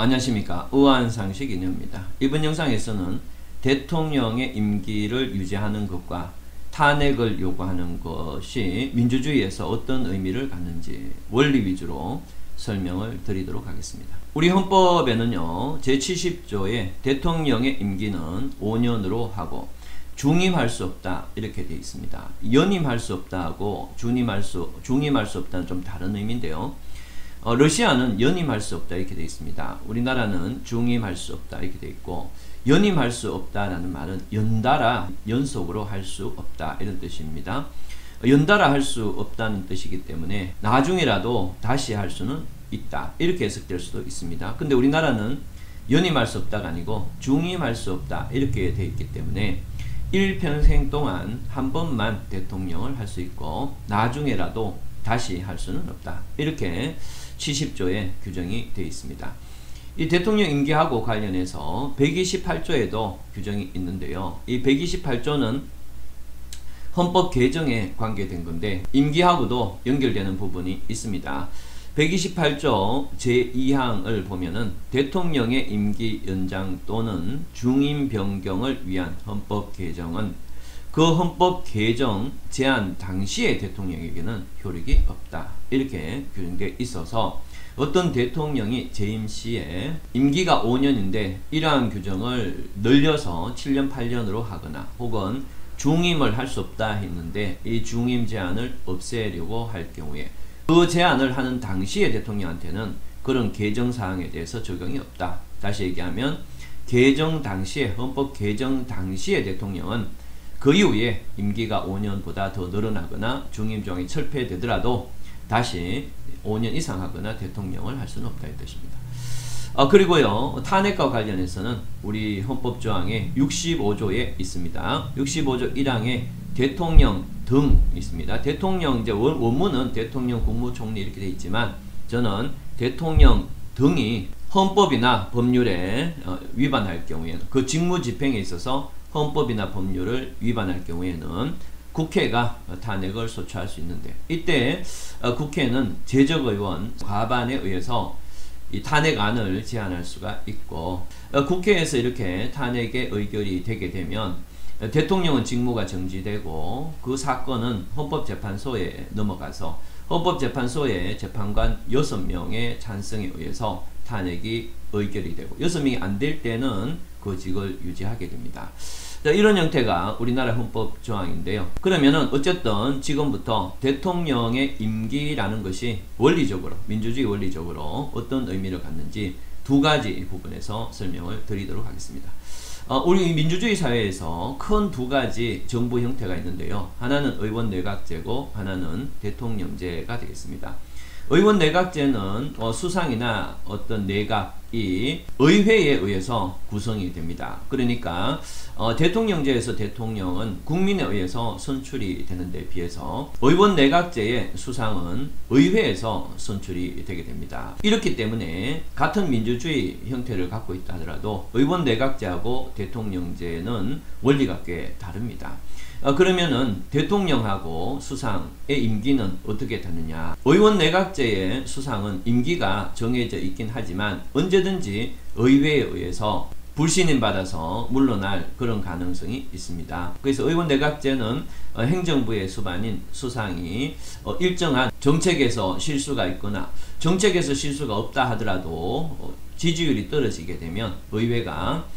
안녕하십니까. 의안상식 인효입니다. 이번 영상에서는 대통령의 임기를 유지하는 것과 탄핵을 요구하는 것이 민주주의에서 어떤 의미를 갖는지 원리 위주로 설명을 드리도록 하겠습니다. 우리 헌법에는요, 제70조에 대통령의 임기는 5년으로 하고 중임할 수 없다 이렇게 되어 있습니다. 연임할 수 없다 하고 중임할 수 없다는 좀 다른 의미인데요. 러시아는 연임할 수 없다 이렇게 되어 있습니다. 우리나라는 중임할 수 없다 이렇게 되어 있고, 연임할 수 없다라는 말은 연달아 연속으로 할 수 없다 이런 뜻입니다. 연달아 할 수 없다는 뜻이기 때문에 나중에라도 다시 할 수는 있다 이렇게 해석될 수도 있습니다. 근데 우리나라는 연임할 수 없다가 아니고 중임할 수 없다 이렇게 되어 있기 때문에 일평생 동안 한 번만 대통령을 할 수 있고 나중에라도 다시 할 수는 없다 이렇게 70조에 규정이 되어 있습니다. 이 대통령 임기하고 관련해서 128조에도 규정이 있는데요. 이 128조는 헌법 개정에 관계된 건데 임기하고도 연결되는 부분이 있습니다. 128조 제2항을 보면은 대통령의 임기 연장 또는 중임 변경을 위한 헌법 개정은 그 헌법 개정 제안 당시의 대통령에게는 효력이 없다 이렇게 규정되어 있어서 어떤 대통령이 재임 시에 임기가 5년인데 이러한 규정을 늘려서 7년 8년으로 하거나 혹은 중임을 할 수 없다 했는데 이 중임 제한을 없애려고 할 경우에 그 제안을 하는 당시의 대통령한테는 그런 개정사항에 대해서 적용이 없다. 다시 얘기하면 개정 당시에 헌법 개정 당시의 대통령은 그 이후에 임기가 5년보다 더 늘어나거나 중임 조항이 철폐되더라도 다시 5년 이상 하거나 대통령을 할 수는 없다 이 뜻입니다. 그리고요, 탄핵과 관련해서는 우리 헌법 조항의 65조에 있습니다. 65조 1항에 대통령 등 있습니다. 대통령, 이제 원문은 대통령, 국무총리 이렇게 되어 있지만 저는 대통령 등이 헌법이나 법률에 위반할 경우에는 그 직무 집행에 있어서 헌법이나 법률을 위반할 경우에는 국회가 탄핵을 소추할 수 있는데 이때 국회는 제적의원 과반에 의해서 이 탄핵안을 제안할 수가 있고, 국회에서 이렇게 탄핵의 의결이 되게 되면 대통령은 직무가 정지되고 그 사건은 헌법재판소에 넘어가서 헌법재판소의 재판관 6명의 찬성에 의해서 탄핵이 의결이 되고 6명이 안 될 때는 그 직을 유지하게 됩니다. 자, 이런 형태가 우리나라 헌법 조항인데요. 그러면은 어쨌든 지금부터 대통령의 임기라는 것이 원리적으로, 민주주의 원리적으로 어떤 의미를 갖는지 두 가지 부분에서 설명을 드리도록 하겠습니다. 우리 민주주의 사회에서 큰 두 가지 정부 형태가 있는데요. 하나는 의원내각제고 하나는 대통령제가 되겠습니다. 의원내각제는 수상이나 어떤 내각이 의회에 의해서 구성이 됩니다. 그러니까 대통령제에서 대통령은 국민에 의해서 선출이 되는 데 비해서 의원내각제의 수상은 의회에서 선출이 되게 됩니다. 이렇기 때문에 같은 민주주의 형태를 갖고 있다 하더라도 의원내각제하고 대통령제는 원리가 꽤 다릅니다. 그러면은 대통령하고 수상의 임기는 어떻게 되느냐? 의원내각제의 수상은 임기가 정해져 있긴 하지만 언제든지 의회에 의해서 불신임 받아서 물러날 그런 가능성이 있습니다. 그래서 의원내각제는 행정부의 수반인 수상이 일정한 정책에서 실수가 있거나 정책에서 실수가 없다 하더라도 지지율이 떨어지게 되면 의회가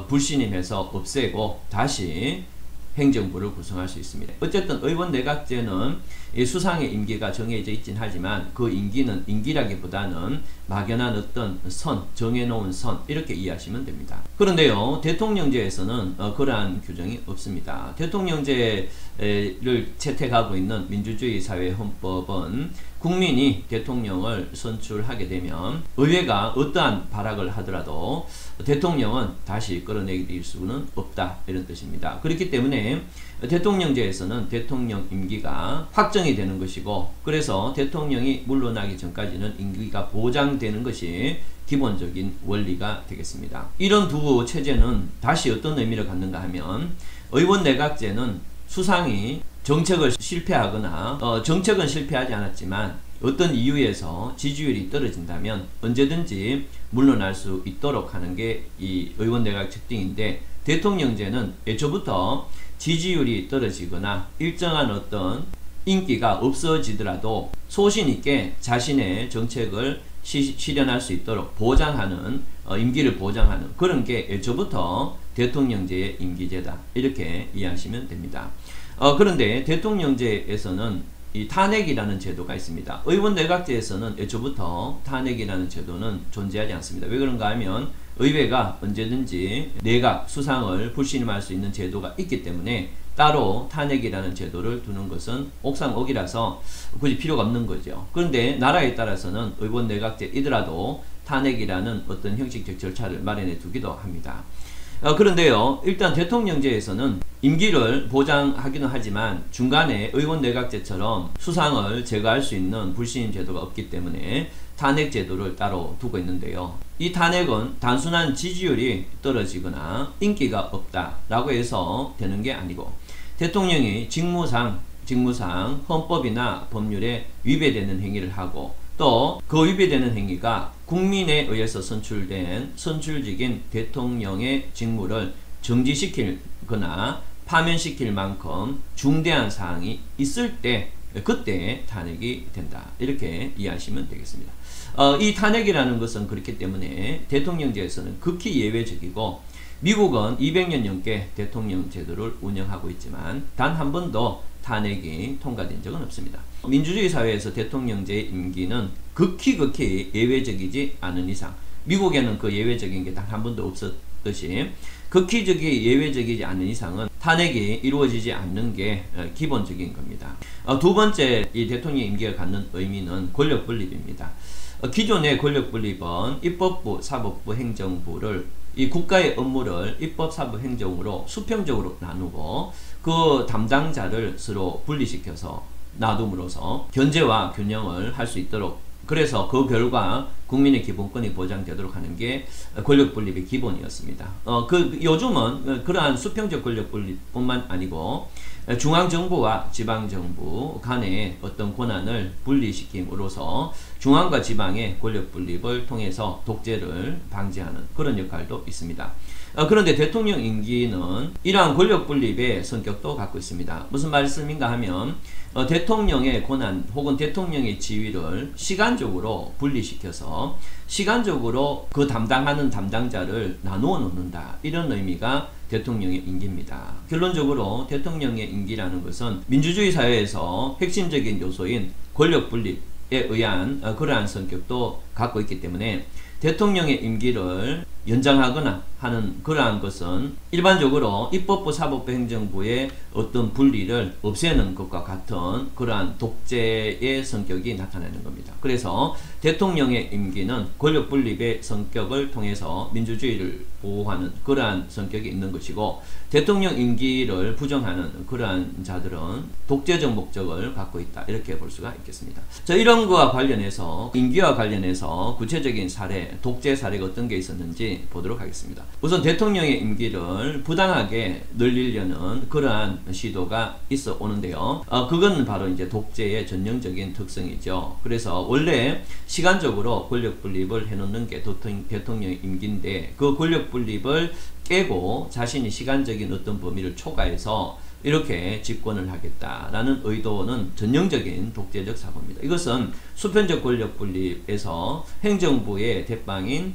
불신임해서 없애고 다시 행정부를 구성할 수 있습니다. 어쨌든 의원내각제는 수상의 임기가 정해져 있긴 하지만 그 임기는 임기라기보다는 막연한 어떤 선, 정해놓은 선 이렇게 이해하시면 됩니다. 그런데요, 대통령제에서는 그러한 규정이 없습니다. 대통령제를 채택하고 있는 민주주의 사회 헌법은 국민이 대통령을 선출하게 되면 의회가 어떠한 발악을 하더라도 대통령은 다시 끌어내릴 수는 없다 이런 뜻입니다. 그렇기 때문에 대통령제에서는 대통령 임기가 확정이 되는 것이고, 그래서 대통령이 물러나기 전까지는 임기가 보장되는 것이 기본적인 원리가 되겠습니다. 이런 두 체제는 다시 어떤 의미를 갖는가 하면 의원내각제는 수상이 정책을 실패하거나 정책은 실패하지 않았지만 어떤 이유에서 지지율이 떨어진다면 언제든지 물러날 수 있도록 하는 게 이 의원 내각 특징인데, 대통령제는 애초부터 지지율이 떨어지거나 일정한 어떤 인기가 없어지더라도 소신 있게 자신의 정책을 실현할 수 있도록 보장하는, 임기를 보장하는 그런 게 애초부터 대통령제의 임기제다, 이렇게 이해하시면 됩니다. 그런데 대통령제에서는 이 탄핵이라는 제도가 있습니다. 의원 내각제에서는 애초부터 탄핵이라는 제도는 존재하지 않습니다. 왜 그런가 하면 의회가 언제든지 내각 수상을 불신임할 수 있는 제도가 있기 때문에 따로 탄핵이라는 제도를 두는 것은 옥상옥이라서 굳이 필요가 없는 거죠. 그런데 나라에 따라서는 의원 내각제이더라도 탄핵이라는 어떤 형식적 절차를 마련해 두기도 합니다. 그런데요, 일단 대통령제에서는 임기를 보장하기는 하지만 중간에 의원 내각제처럼 수상을 제거할 수 있는 불신임 제도가 없기 때문에 탄핵 제도를 따로 두고 있는데요. 이 탄핵은 단순한 지지율이 떨어지거나 인기가 없다라고 해서 되는 게 아니고, 대통령이 직무상 헌법이나 법률에 위배되는 행위를 하고, 또 그 위배되는 행위가 국민에 의해서 선출직인 대통령의 직무를 정지시키거나 파면시킬 만큼 중대한 사항이 있을 때 그때 탄핵이 된다, 이렇게 이해하시면 되겠습니다. 이 탄핵이라는 것은 그렇기 때문에 대통령제에서는 극히 예외적이고, 미국은 200년 넘게 대통령 제도를 운영하고 있지만 단 한 번도 탄핵이 통과된 적은 없습니다. 민주주의 사회에서 대통령제의 임기는 극히 예외적이지 않은 이상, 미국에는 그 예외적인 게 단 한 번도 없었듯이 극히 예외적이지 않은 이상은 탄핵이 이루어지지 않는 게 기본적인 겁니다. 두 번째, 이 대통령 임기가 갖는 의미는 권력 분립입니다. 기존의 권력 분립은 입법부, 사법부, 행정부를, 이 국가의 업무를 입법, 사법, 행정으로 수평적으로 나누고 그 담당자를 서로 분리시켜서 놔둠으로써 견제와 균형을 할 수 있도록, 그래서 그 결과 국민의 기본권이 보장되도록 하는 게 권력 분립의 기본이었습니다. 요즘은 그러한 수평적 권력 분립뿐만 아니고 중앙정부와 지방정부 간의 어떤 권한을 분리시킴으로써 중앙과 지방의 권력 분립을 통해서 독재를 방지하는 그런 역할도 있습니다. 그런데 대통령 임기는 이러한 권력 분립의 성격도 갖고 있습니다. 무슨 말씀인가 하면 대통령의 권한 혹은 대통령의 지위를 시간적으로 분리시켜서 시간적으로 그 담당하는 담당자를 나누어 놓는다, 이런 의미가 대통령의 임기입니다. 결론적으로 대통령의 임기라는 것은 민주주의 사회에서 핵심적인 요소인 권력 분립에 의한 그러한 성격도 갖고 있기 때문에 대통령의 임기를 연장하거나 하는 그러한 것은 일반적으로 입법부, 사법부, 행정부의 어떤 분리를 없애는 것과 같은 그러한 독재의 성격이 나타나는 겁니다. 그래서 대통령의 임기는 권력 분립의 성격을 통해서 민주주의를 보호하는 그러한 성격이 있는 것이고, 대통령 임기를 부정하는 그러한 자들은 독재적 목적을 갖고 있다, 이렇게 볼 수가 있겠습니다. 자, 이런 것과 관련해서 임기와 관련해서 구체적인 사례, 독재 사례가 어떤 게 있었는지 보도록 하겠습니다. 우선 대통령의 임기를 부당하게 늘리려는 그러한 시도가 있어 오는데요. 그건 바로 이제 독재의 전형적인 특성이죠. 그래서 원래 시간적으로 권력 분립을 해놓는 게 대통령의 임기인데, 그 권력 분립을 깨고 자신이 시간적인 어떤 범위를 초과해서 이렇게 집권을 하겠다라는 의도는 전형적인 독재적 사고입니다. 이것은 수평적 권력 분립에서 행정부의 대빵인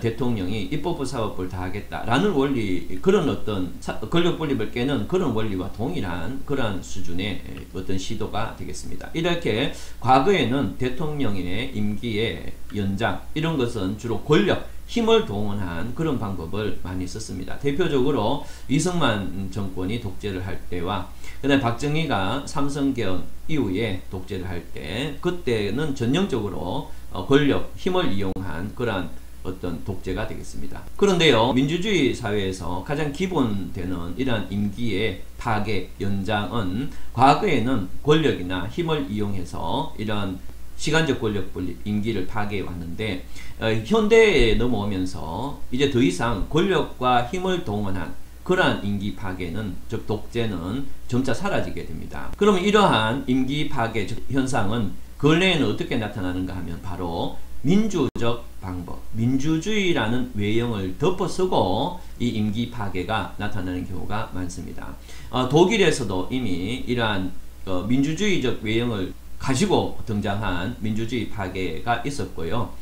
대통령이 입법부, 사법부를 다 하겠다라는 원리, 그런 어떤 권력 분립을 깨는 그런 원리와 동일한 그러한 수준의 어떤 시도가 되겠습니다. 이렇게 과거에는 대통령의 임기의 연장, 이런 것은 주로 권력, 힘을 동원한 그런 방법을 많이 썼습니다. 대표적으로 이승만 정권이 독재를 할 때와 그다음에 박정희가 삼성개헌 이후에 독재를 할 때, 그때는 전형적으로 권력, 힘을 이용한 그러한 어떤 독재가 되겠습니다. 그런데요, 민주주의 사회에서 가장 기본되는 이러한 임기의 파괴, 연장은 과거에는 권력이나 힘을 이용해서 이러한 시간적 권력 분립, 임기를 파괴해 왔는데, 현대에 넘어오면서 이제 더 이상 권력과 힘을 동원한 그러한 임기 파괴는, 즉 독재는 점차 사라지게 됩니다. 그러면 이러한 임기 파괴 현상은 근래에는 어떻게 나타나는가 하면 바로 민주적 방법, 민주주의라는 외형을 덮어쓰고 이 임기 파괴가 나타나는 경우가 많습니다. 독일에서도 이미 이러한 민주주의적 외형을 가지고 등장한 민주주의 파괴가 있었고요.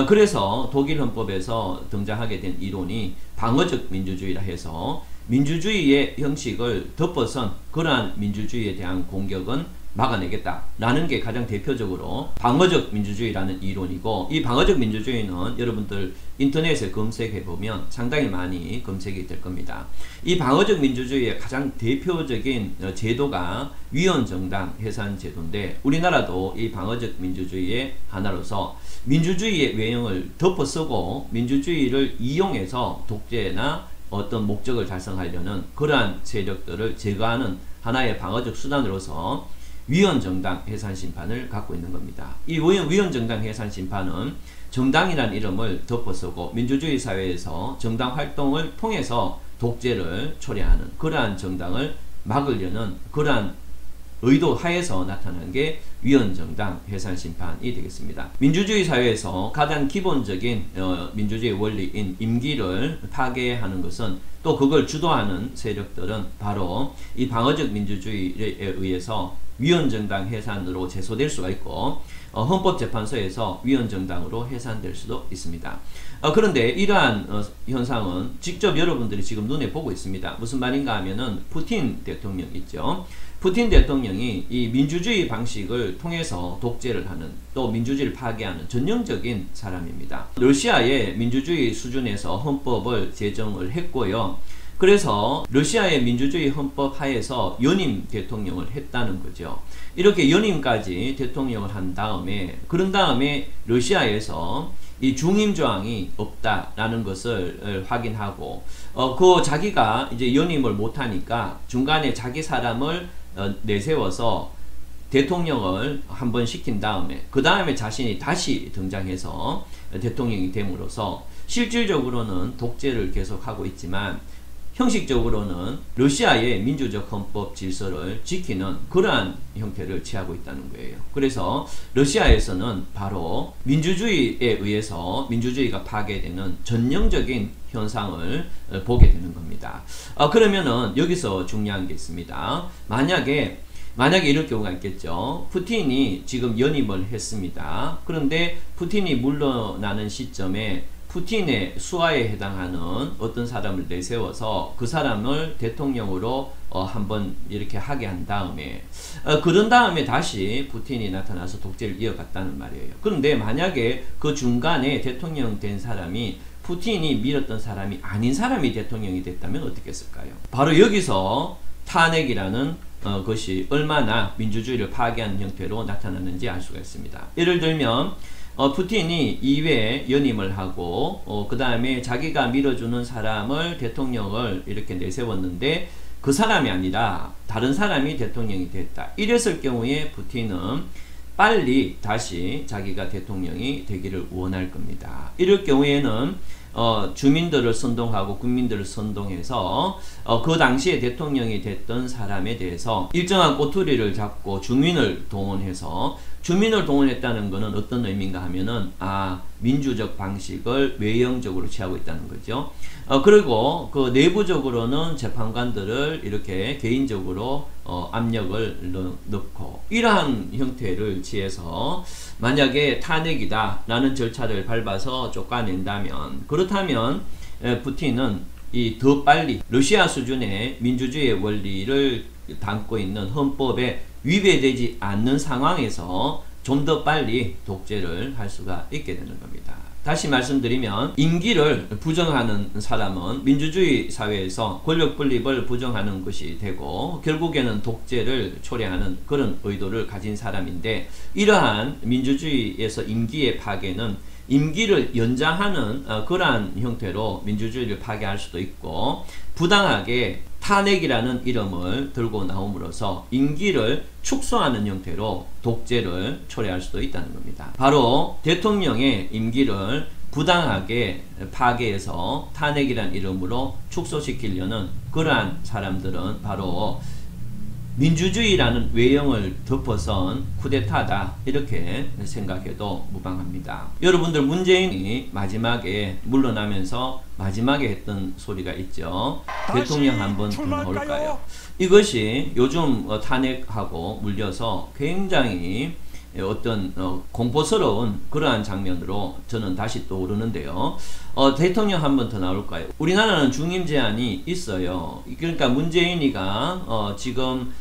그래서 독일 헌법에서 등장하게 된 이론이 방어적 민주주의라 해서 민주주의의 형식을 덮어선 그러한 민주주의에 대한 공격은 막아내겠다라는 게 가장 대표적으로 방어적 민주주의라는 이론이고, 이 방어적 민주주의는 여러분들 인터넷에 검색해보면 상당히 많이 검색이 될 겁니다. 이 방어적 민주주의의 가장 대표적인 제도가 위원정당 해산제도인데, 우리나라도 이 방어적 민주주의의 하나로서 민주주의의 외형을 덮어쓰고 민주주의를 이용해서 독재나 어떤 목적을 달성하려는 그러한 세력들을 제거하는 하나의 방어적 수단으로서 위원정당 해산심판을 갖고 있는 겁니다. 이 위원정당 해산심판은 정당이라는 이름을 덮어쓰고 민주주의 사회에서 정당 활동을 통해서 독재를 초래하는 그러한 정당을 막으려는 그러한 의도 하에서 나타난 게 위원정당 해산심판이 되겠습니다. 민주주의 사회에서 가장 기본적인 민주주의 원리인 임기를 파괴하는 것은, 또 그걸 주도하는 세력들은 바로 이 방어적 민주주의에 의해서 위원정당 해산으로 제소될 수가 있고, 헌법재판소에서 위원정당으로 해산될 수도 있습니다. 그런데 이러한 현상은 직접 여러분들이 지금 눈에 보고 있습니다. 무슨 말인가 하면은 푸틴 대통령 있죠. 푸틴 대통령이 이 민주주의 방식을 통해서 독재를 하는, 또 민주주의를 파괴하는 전형적인 사람입니다. 러시아의 민주주의 수준에서 헌법을 제정을 했고요. 그래서 러시아의 민주주의 헌법 하에서 연임 대통령을 했다는 거죠. 이렇게 연임까지 대통령을 한 다음에, 그런 다음에 러시아에서 이 중임 조항이 없다라는 것을 확인하고, 자기가 이제 연임을 못하니까 중간에 자기 사람을 내세워서 대통령을 한번 시킨 다음에, 그 다음에 자신이 다시 등장해서 대통령이 됨으로써 실질적으로는 독재를 계속하고 있지만, 형식적으로는 러시아의 민주적 헌법 질서를 지키는 그러한 형태를 취하고 있다는 거예요. 그래서 러시아에서는 바로 민주주의에 의해서 민주주의가 파괴되는 전형적인 현상을 보게 되는 겁니다. 그러면은 여기서 중요한 게 있습니다. 만약에 이럴 경우가 있겠죠. 푸틴이 지금 연임을 했습니다. 그런데 푸틴이 물러나는 시점에 푸틴의 수하에 해당하는 어떤 사람을 내세워서 그 사람을 대통령으로 한번 이렇게 하게 한 다음에, 그런 다음에 다시 푸틴이 나타나서 독재를 이어갔다는 말이에요. 그런데 만약에 그 중간에 대통령 된 사람이 푸틴이 밀었던 사람이 아닌 사람이 대통령이 됐다면 어떻게 했을까요? 바로 여기서 탄핵이라는 것이 얼마나 민주주의를 파괴하는 형태로 나타나는지 알 수가 있습니다. 예를 들면 푸틴이 이외에 연임을 하고 그 다음에 자기가 밀어주는 사람을 대통령을 이렇게 내세웠는데 그 사람이 아니라 다른 사람이 대통령이 됐다. 이랬을 경우에 푸틴은 빨리 다시 자기가 대통령이 되기를 원할 겁니다. 이럴 경우에는 주민들을 선동하고 국민들을 선동해서 그 당시에 대통령이 됐던 사람에 대해서 일정한 꼬투리를 잡고 주민을 동원해서, 주민을 동원했다는 것은 어떤 의미인가 하면은 민주적 방식을 외형적으로 취하고 있다는 거죠. 그리고 그 내부적으로는 재판관들을 이렇게 개인적으로 압력을 넣고, 이러한 형태를 취해서 만약에 탄핵이다 라는 절차를 밟아서 쫓아낸다면, 그렇다면 푸틴은 더 빨리 러시아 수준의 민주주의의 원리를 담고 있는 헌법에 위배되지 않는 상황에서 좀 더 빨리 독재를 할 수가 있게 되는 겁니다. 다시 말씀드리면 임기를 부정하는 사람은 민주주의 사회에서 권력 분립을 부정하는 것이 되고, 결국에는 독재를 초래하는 그런 의도를 가진 사람인데, 이러한 민주주의에서 임기의 파괴는 임기를 연장하는 그러한 형태로 민주주의를 파괴할 수도 있고, 부당하게 탄핵이라는 이름을 들고 나옴으로써 임기를 축소하는 형태로 독재를 초래할 수도 있다는 겁니다. 바로 대통령의 임기를 부당하게 파괴해서 탄핵이라는 이름으로 축소시키려는 그러한 사람들은 바로 민주주의라는 외형을 덮어선 쿠데타다 이렇게 생각해도 무방합니다. 여러분들 문재인이 마지막에 물러나면서 마지막에 했던 소리가 있죠. 대통령 한번 더 나올까요? 이것이 요즘 탄핵하고 물려서 굉장히 어떤 공포스러운 그러한 장면으로 저는 다시 떠오르는데요. 대통령 한 번 더 나올까요? 우리나라는 중임 제한이 있어요. 그러니까 문재인이가 지금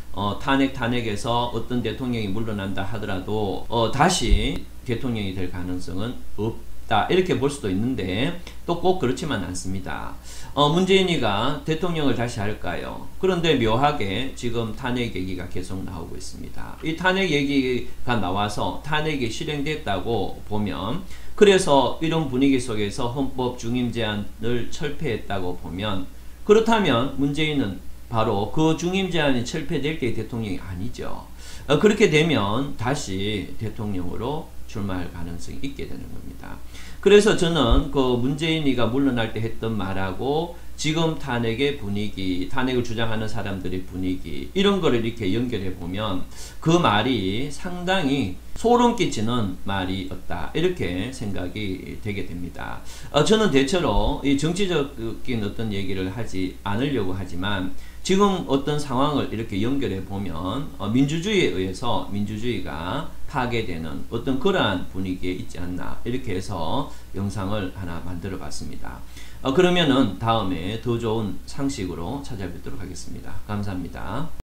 탄핵에서 어떤 대통령이 물러난다 하더라도 다시 대통령이 될 가능성은 없다 이렇게 볼 수도 있는데 또 꼭 그렇지만 않습니다. 문재인이가 대통령을 다시 할까요? 그런데 묘하게 지금 탄핵 얘기가 계속 나오고 있습니다. 이 탄핵 얘기가 나와서 탄핵이 실행됐다고 보면, 그래서 이런 분위기 속에서 헌법 중임 제한을 철폐했다고 보면, 그렇다면 문재인은 바로 그 중임 제한이 철폐될 때 대통령이 아니죠. 그렇게 되면 다시 대통령으로 출마할 가능성이 있게 되는 겁니다. 그래서 저는 그 문재인이가 물러날 때 했던 말하고 지금 탄핵의 분위기, 탄핵을 주장하는 사람들의 분위기, 이런 거를 이렇게 연결해 보면 그 말이 상당히 소름 끼치는 말이었다 이렇게 생각이 되게 됩니다. 저는 대체로 이 정치적인 어떤 얘기를 하지 않으려고 하지만 지금 어떤 상황을 이렇게 연결해 보면 민주주의에 의해서 민주주의가 파괴되는 어떤 그러한 분위기에 있지 않나 이렇게 해서 영상을 하나 만들어 봤습니다. 그러면은 다음에 더 좋은 상식으로 찾아뵙도록 하겠습니다. 감사합니다.